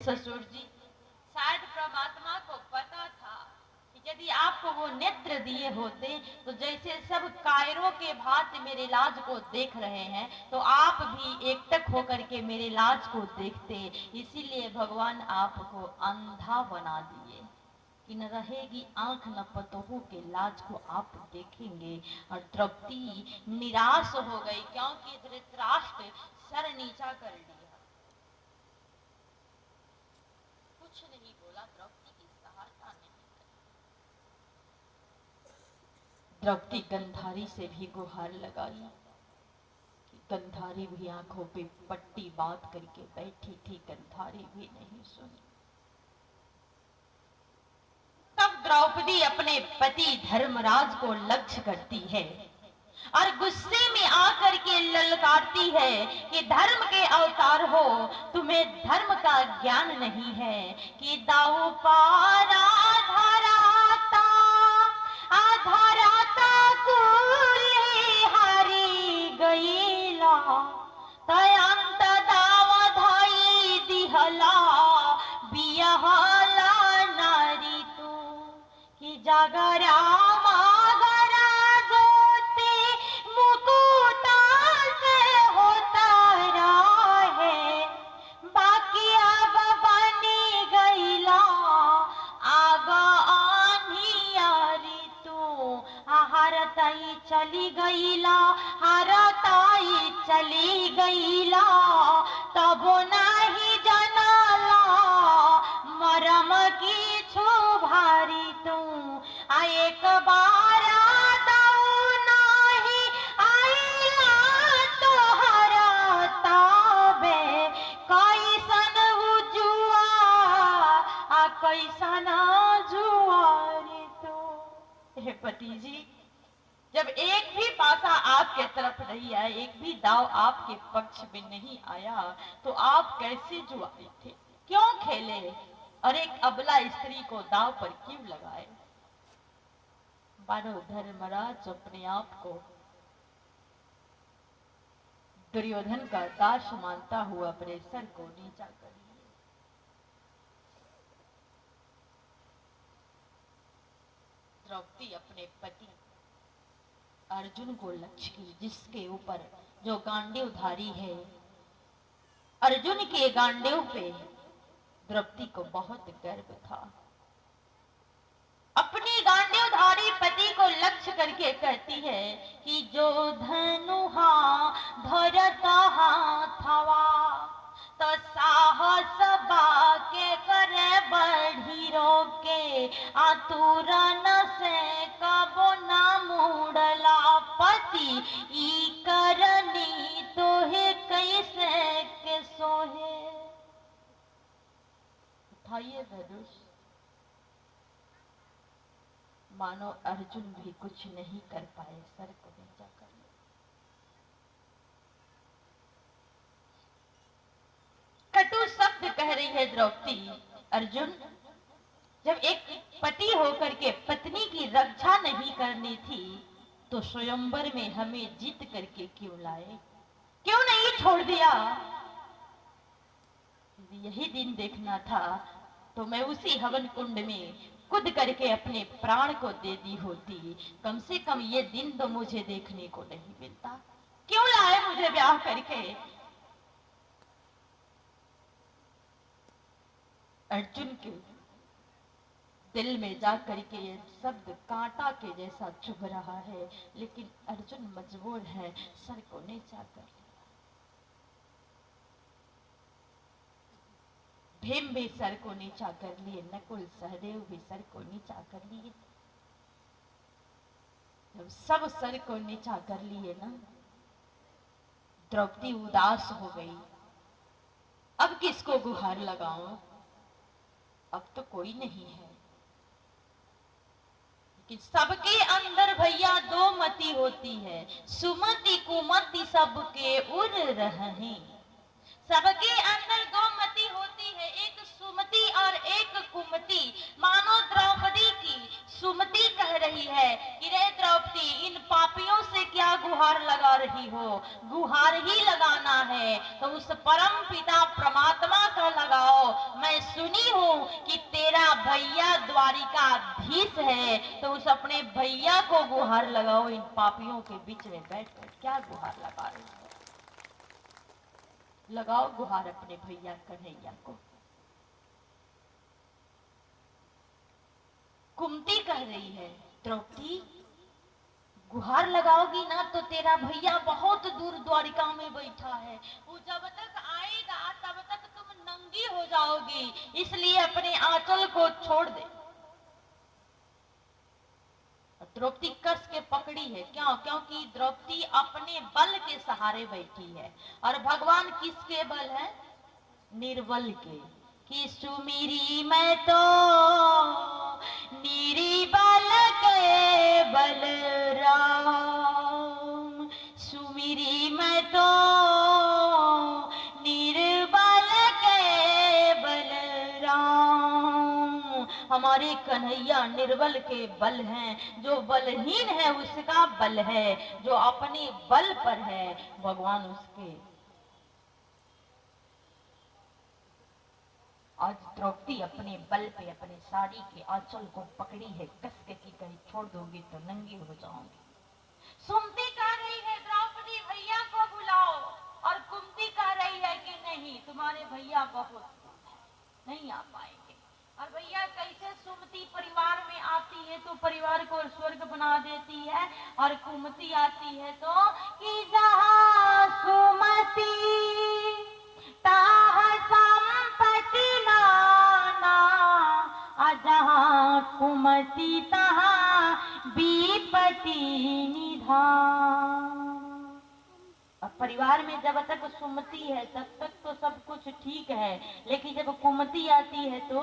ससुर जी, शायद परमात्मा को पता था कि यदि आपको वो नेत्र दिए होते तो जैसे सब कायरों के भांति मेरे लाज को देख रहे हैं तो आप भी एकटक होकर के मेरे लाज को देखते। इसीलिए भगवान आपको अंधा बना दिए कि न रहेगी आंख न पतोहू के लाज को आप देखेंगे। और द्रौपदी निराश हो गई क्योंकि धृतराष्ट्र सर नीचा कर लिया, कुछ नहीं बोला, द्रौपदी की सहायता नहीं करी। द्रौपदी गंधारी से भी गुहार लगाई कि गंधारी भी आंखों पे पट्टी बांध करके बैठी थी, गंधारी भी नहीं सुनी। तब द्रौपदी अपने पति धर्मराज को लक्ष्य करती है और गुस्से में आकर के ललकारती है कि धर्म के अवतार हो, तुम्हें धर्म का ज्ञान नहीं है कि दाऊ पार आधाराता आधाराता कुली हारी गईला तयंत दाव धाई दिहला बियहला नारी तू कि जागरा चली गईला हरताई चली गईला तब नहीं जनाला मरम की छो भारी तू एक बार दाऊ नहीं आईला तो हरताबे कैसन जुआ कैसन जुआरी तो। हे पति जी, जब एक भी पासा आपके तरफ नहीं आया, एक भी दाव आपके पक्ष में नहीं आया तो आप कैसे जुआए थे, क्यों खेले और एक अबला स्त्री को दाव पर क्यों लगाए। मानो धर्मराज अपने आप को दुर्योधन का दास मानता हुआ अपने सर को नीचा कर लिए। द्रौपदी अपने पति अर्जुन को लक्ष्य की, जिसके ऊपर जो गांडीवधारी है, अर्जुन के गांडीव पे द्रौपदी को बहुत गर्व था। अपनी गांडीवधारी पति को लक्ष्य करके कहती है कि जो धनुहा धरता थवा तो साहस बाके करे बढ़ी रोके आतुरन से कबो ना मुड़ला पति ई करनी तोहे कैसे के सोहे। उठाइए धनुष। मानो अर्जुन भी कुछ नहीं कर पाए, सर को नीचा कर लिया। कटु शब्द कह रही है द्रौपदी, अर्जुन जब एक पति होकर के पत्नी की रक्षा नहीं करनी थी तो स्वयंवर में हमें जीत करके क्यों लाए, क्यों नहीं छोड़ दिया। यही दिन देखना था तो मैं उसी हवन कुंड में कूद करके अपने प्राण को दे दी होती, कम से कम ये दिन तो मुझे देखने को नहीं मिलता। क्यों लाए मुझे ब्याह करके। अर्जुन के दिल में जा करके ये शब्द कांटा के जैसा चुभ रहा है, लेकिन अर्जुन मजबूर है, सर को नीचा कर लिया। भीम भी सर को नीचा कर लिए, नकुल सहदेव भी सर को नीचा कर लिए। जब सब सर को नीचा कर लिए ना, द्रौपदी उदास हो गई। अब किसको गुहार लगाऊं, अब तो कोई नहीं है। कि सबके अंदर भैया दो मति होती है, सुमति कुमति सबके उड़ रहे। सबके अंदर दो मति होती है, एक सुमति और एक कुमति। मानो द्रौपदी की सुमति कह रही है कि रे द्रौपदी, इन पापियों से क्या गुहार लगा गुहार ही हो, गुहार ही लगाना है तो उस परम पिता परमात्मा का लगाओ। मैं सुनी हूं कि तेरा भैया द्वारिकाधीश है, तो उस अपने भैया को गुहार लगाओ। इन पापियों के बीच में बैठ कर क्या गुहार लगा रहे हो? लगाओ गुहार अपने भैया कन्हैया को। कुंती कह रही है, द्रौपदी गुहार लगाओगी ना तो तेरा भैया बहुत दूर द्वारिका में बैठा है, वो जब तक आएगा तब तक तुम नंगी हो जाओगी, इसलिए अपने आंचल को छोड़ दे। द्रौपदी कस के पकड़ी है, क्यों? क्योंकि द्रौपदी अपने बल के सहारे बैठी है और भगवान किसके बल है? निर्बल के। कि सुमिरी मैं तो निर्बल के बलराम, सुमिरी मैं तो निर्बल के बलराम। हमारे कन्हैया निर्बल के बल हैं, जो बलहीन है उसका बल है, जो अपने बल पर है भगवान उसके। आज द्रौपदी अपने बल पे अपने साड़ी के आंचल को पकड़ी है, कस के की कहीं छोड़ दोगी तो नंगी हो जाओगी। सुमति कह रही है द्रौपदी भैया को बुलाओ, और कुंती कह रही है कि नहीं तुम्हारे भैया बहुत नहीं आ पाएंगे। और भैया कैसे सुमति परिवार में आती है तो परिवार को स्वर्ग बना देती है, और कुमति आती है तो कि जहाँ सुमति ताह संपत्ति नाना, जहाँ कुमति तहाँ विपत्ति निधान। अब परिवार में जब तक सुमति है तब तक तो सब कुछ ठीक है, लेकिन जब कुमति आती है तो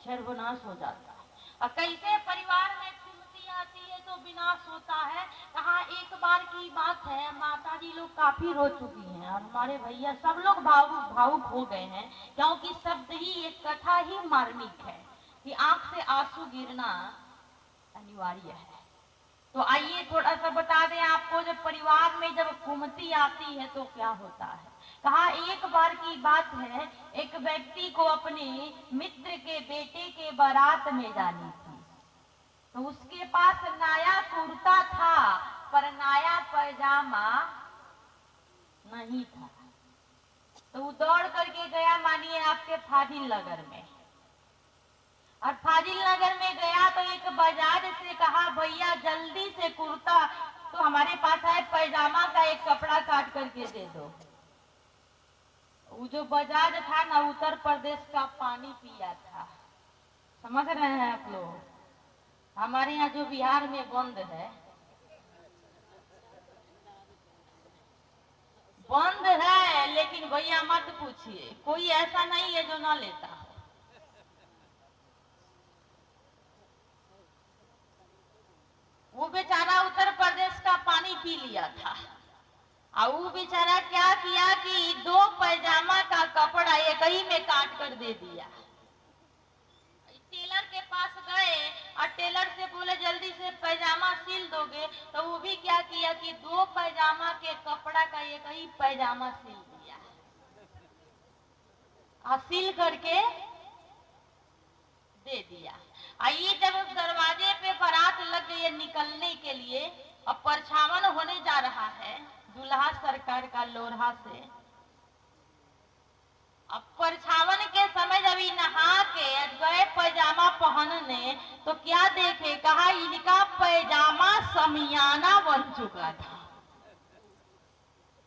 सर्वनाश हो जाता है। और कैसे परिवार में कुमति आती है तो विनाश होता है। कहाँ एक बार की बात है, माता जी लोग काफी रो चुकी हैं और हमारे भैया सब लोग भावुक हो गए हैं, क्योंकि शब्द ही एक कथा ही मार्मिक है कि आंख से आंसू गिरना अनिवार्य है। तो आइए थोड़ा सा बता दें आपको, जब परिवार में जब कुमति आती है तो क्या होता है। कहा एक बार की बात है, एक व्यक्ति को अपने मित्र के बेटे के बारात में जानी थी, तो उसके पास नया कुर्ता था पर नया पैजामा नहीं था। तो वो दौड़ करके गया, मानिए आपके फाजिल नगर में, और फाजिल नगर में गया तो एक बजाज से कहा भैया जल्दी से कुर्ता तो हमारे पास है, पैजामा का एक कपड़ा काट करके दे दो। वो जो बजाज था ना उत्तर प्रदेश का पानी पिया था, समझ रहे हैं आप लोग। हमारे यहाँ जो बिहार में बंद है, बंद है, लेकिन भैया मत पूछिए, कोई ऐसा नहीं है जो ना लेता। वो बेचारा उत्तर प्रदेश का पानी पी लिया था, और वो बेचारा क्या किया कि दो पैजामा का कपड़ा एक ही में काट कर दे दिया। टेलर के पास गए और टेलर से बोले जल्दी से पैजामा सिल दोगे, तो वो भी क्या किया कि दो पैजामा के कपड़ा का एक ही पैजामा सिल दिया, और सिल करके दे दिया। आइए जब उस दरवाजे पे बारात लग गई है निकलने के लिए, अब परछावन होने जा रहा है दूल्हा सरकार का लोरहा से। अब परछावन के समय जब नहा के गए पैजामा पहनने तो क्या देखे, कहा इनका पैजामा समियाना बन चुका था,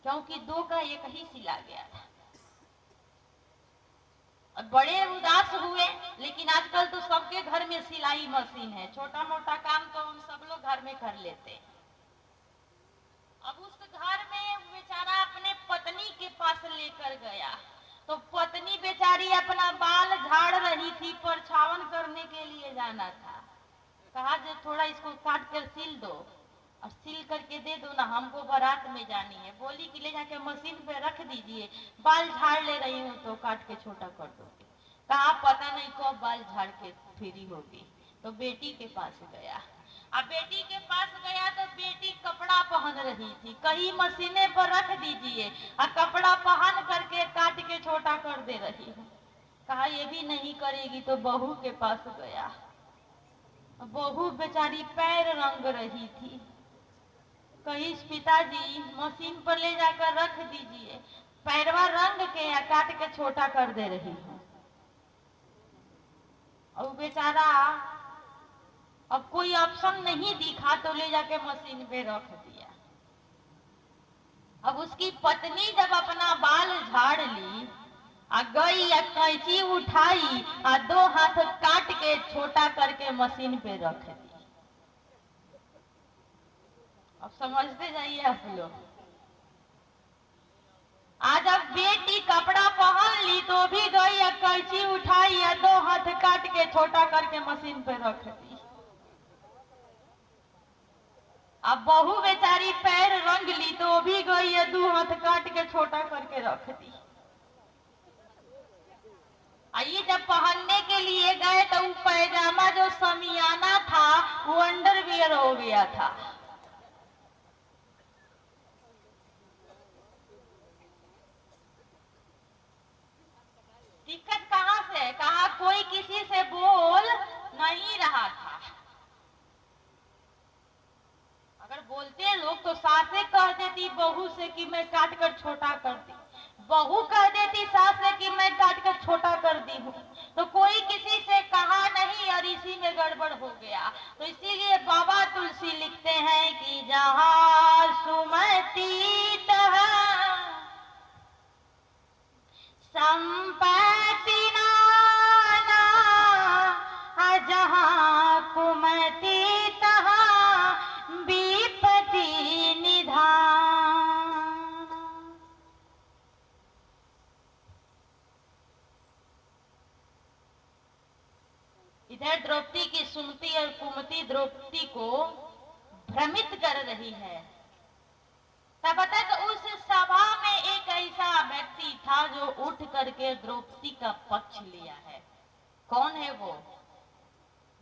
क्योंकि दो का एक ही सिला गया था। बड़े उदास हुए, लेकिन आजकल तो सबके घर में सिलाई मशीन है, छोटा मोटा काम तो हम सब लोग घर में कर लेते हैं। अब उस घर में बेचारा अपने पत्नी के पास लेकर गया, तो पत्नी बेचारी अपना बाल झाड़ रही थी, परछावन करने के लिए जाना था। कहा जो थोड़ा इसको काट कर सिल दो और सिल करके दे दो ना, हमको बारात में जानी है। बोली कि ले जाके मशीन पे रख दीजिए, बाल झाड़ ले रही हूँ तो काट के छोटा कर दोगे। कहा पता नहीं कब बाल झाड़ के फ्री होगी। तो बेटी के पास गया अब बेटी के पास गया तो बेटी कपड़ा पहन रही थी, कहीं मशीने पर रख दीजिए और कपड़ा पहन करके काट के छोटा कर दे रही है। कहा ये भी नहीं करेगी तो बहू के पास गया। बहू बेचारी पैर रंग रही थी, कहीं पिताजी मशीन पर ले जाकर रख दीजिए, पैरवा रंग के या काट के छोटा कर दे रही है। और बेचारा अब कोई ऑप्शन नहीं दिखा तो ले जाके मशीन पे रख दिया। अब उसकी पत्नी जब अपना बाल झाड़ ली आ गई या कैंची उठाई आ 2 हाथ काट के छोटा करके मशीन पे रख दी। अब समझते जाइए आप लोग। आज अब बेटी कपड़ा पहन ली तो भी गई या कैंची उठाई या 2 हाथ काट के छोटा करके मशीन पे रख दी। अब बहू बेचारी पैर रंग ली तो भी गई या 2 हाथ काट के छोटा करके रख दी। आइए जब पहनने के लिए गए तो वो पैजामा जो समियाना था वो अंडरवियर हो गया था। दिक्कत कहां से? कहा कोई किसी से बोल नहीं रहा था। अगर बोलते लोग तो सासे कह देती बहू से कि मैं काट कर छोटा कर दी, बहू कह देती सास से कि मैं काट कर छोटा कर दी हूँ, तो कोई किसी से कहा नहीं और इसी में गड़बड़ हो गया। तो इसीलिए बाबा तुलसी लिखते हैं कि जहाँ सुमति तहाँ संपत्ति नाना, जहाँ कुमति तहाँ विपत्ति निधान। इधर द्रौपदी की सुमति और कुमति द्रौपदी को भ्रमित कर रही है। तब तक उस सभा में एक ऐसा व्यक्ति था जो उठ करके द्रौपदी का पक्ष लिया है। कौन है वो?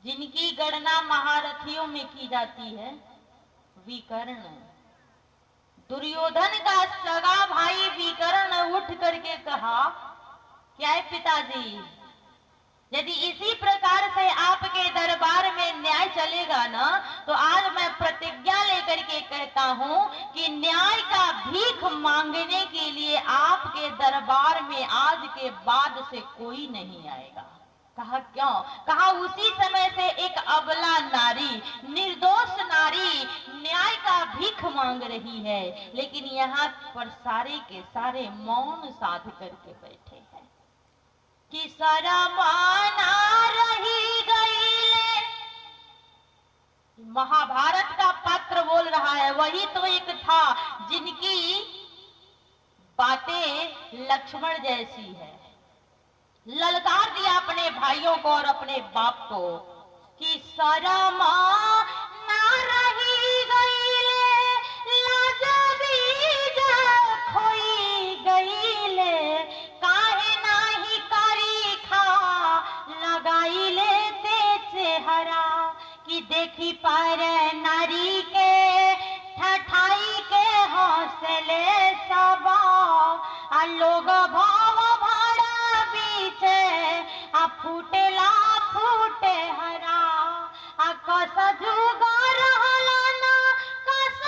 जिनकी गणना महारथियों में की जाती है, विकर्ण। दुर्योधन का सगा भाई विकर्ण उठ करके कहा, क्या है पिताजी, यदि इसी प्रकार से आपके दरबार में न्याय चलेगा ना तो आज मैं प्रतिज्ञा लेकर के कहता हूं कि न्याय का भीख मांगने के लिए आपके दरबार में आज के बाद से कोई नहीं आएगा। कहा क्यों? कहा उसी समय से एक अबला नारी, निर्दोष नारी न्याय का भीख मांग रही है, लेकिन यहाँ पर सारे के सारे मौन साध करके बैठे हैं कि शरमाना रही गई। महाभारत का पात्र बोल रहा है, वही तो एक था जिनकी बातें लक्ष्मण जैसी है। ललकार दिया अपने भाइयों को और अपने बाप को कि शरमा ना रही गईले, लाज बीज खोई गईले, काहे नाही करी खा लगाईले ते चेहरा, कि देखी पर नारी के ठठाई के हौसले सबा लोग